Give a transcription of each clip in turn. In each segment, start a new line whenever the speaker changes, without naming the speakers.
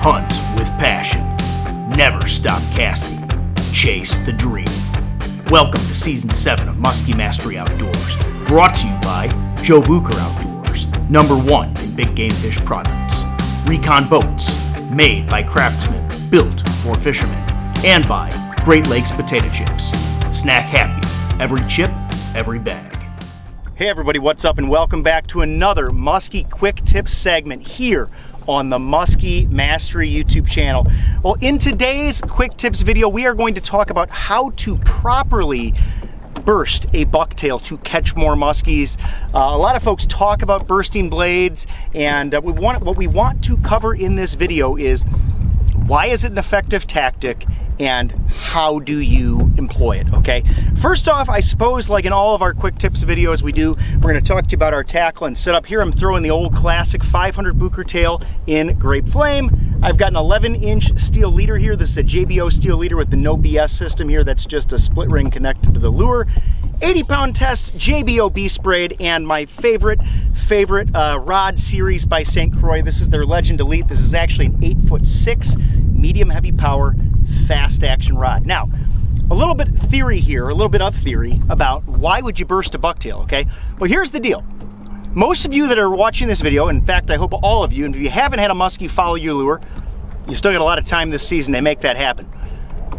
Hunt with passion. Never stop casting. Chase the dream. Welcome to Season 7 of Musky Mastery Outdoors, brought to you by Joe Bucher Outdoors, #1 in big game fish products. Recon Boats, made by craftsmen, built for fishermen, and by Great Lakes Potato Chips. Snack happy, every chip, every bag. Hey everybody, what's up, and welcome back to another Musky Quick Tips segment here on the Musky Mastery YouTube channel. Well, in today's quick tips video, we are going to talk about how to properly burst a bucktail to catch more muskies. A lot of folks talk about bursting blades, and what we want to cover in this video is why is it an effective tactic and how do you employ it, okay? First off, I suppose like in all of our quick tips videos we're gonna talk to you about our tackle and setup. Here I'm throwing the old classic 500 Bucher tail in grape flame. I've got an 11-inch steel leader here. This is a JBO steel leader with the no BS system here. That's just a split ring connected to the lure. 80-pound test, JBO B-sprayed, and my favorite rod series by St. Croix. This is their Legend Elite. This is actually an 8'6" medium heavy power fast action rod. Now, a little bit of theory about why would you burst a bucktail, okay? Well, here's the deal. Most of you that are watching this video, in fact, I hope all of you, and if you haven't had a muskie follow your lure, you still got a lot of time this season to make that happen.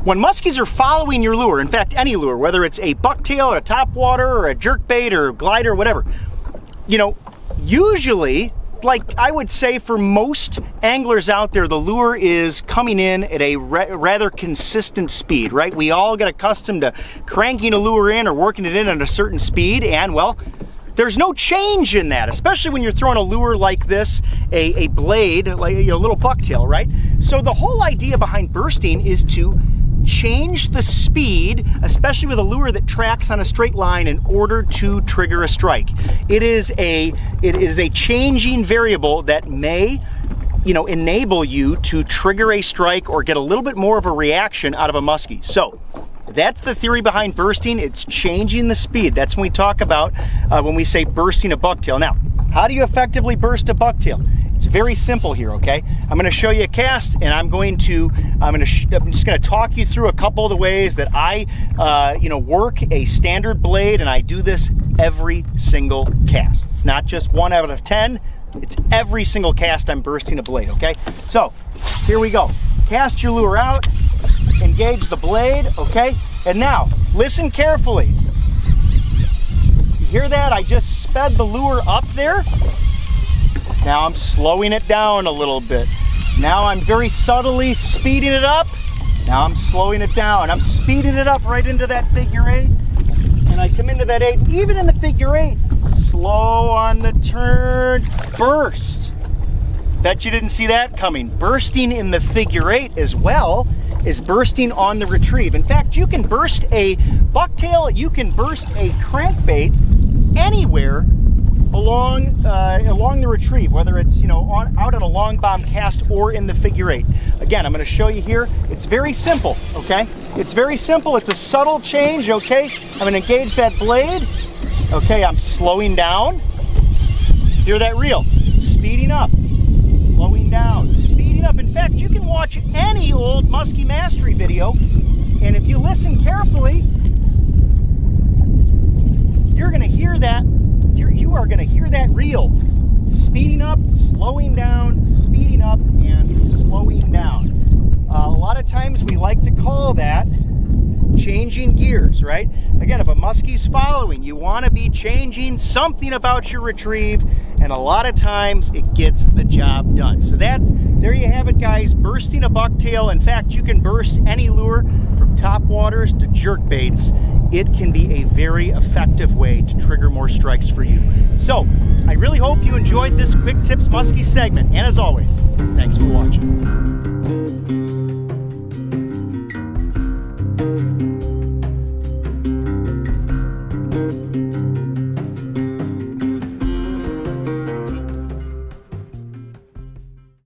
When muskies are following your lure, in fact, any lure, whether it's a bucktail or a topwater or a jerkbait or glider or whatever, you know, usually, like I would say for most anglers out there, the lure is coming in at a rather consistent speed, right? We all get accustomed to cranking a lure in or working it in at a certain speed, and well, there's no change in that, especially when you're throwing a lure like this, a blade, like a little bucktail, right? So the whole idea behind bursting is to change the speed, especially with a lure that tracks on a straight line, in order to trigger a strike. It is a changing variable that may, you know, enable you to trigger a strike or get a little bit more of a reaction out of a muskie. So that's the theory behind bursting. It's changing the speed. That's when we talk about when we say bursting a bucktail. Now, how do you effectively burst a bucktail? It's very simple here, okay? I'm gonna show you a cast, and I'm just gonna talk you through a couple of the ways that I, work a standard blade, and I do this every single cast. It's not just 1 out of 10, it's every single cast I'm bursting a blade, okay? So, here we go. Cast your lure out, engage the blade, okay? And now, listen carefully. You hear that? I just sped the lure up there. Now I'm slowing it down a little bit. Now I'm very subtly speeding it up. Now I'm slowing it down. I'm speeding it up right into that figure 8. And I come into that 8. Even in the figure 8, slow on the turn, burst. Bet you didn't see that coming. Bursting in the figure 8 as well is bursting on the retrieve. In fact, you can burst a bucktail, you can burst a crankbait anywhere along the retrieve, whether it's, you know, out on a long bomb cast or in the figure 8. Again, I'm going to show you here. It's very simple, okay? It's very simple. It's a subtle change, okay? I'm going to engage that blade. Okay, I'm slowing down. Hear that reel? Speeding up, slowing down, speeding up. In fact, you can watch any old Musky Mastery video, and if you listen carefully, you're going to hear that. You are going to hear that reel. Speeding up, slowing down, speeding up, and slowing down. A lot of times we like to call that changing gears, right? Again, if a muskie's following, you want to be changing something about your retrieve, and a lot of times it gets the job done. So there you have it, guys. Bursting a bucktail. In fact, you can burst any lure from topwaters to jerkbaits. It can be a very effective way to trigger more strikes for you. So, I really hope you enjoyed this Quick Tips Muskie segment. And as always, thanks for watching.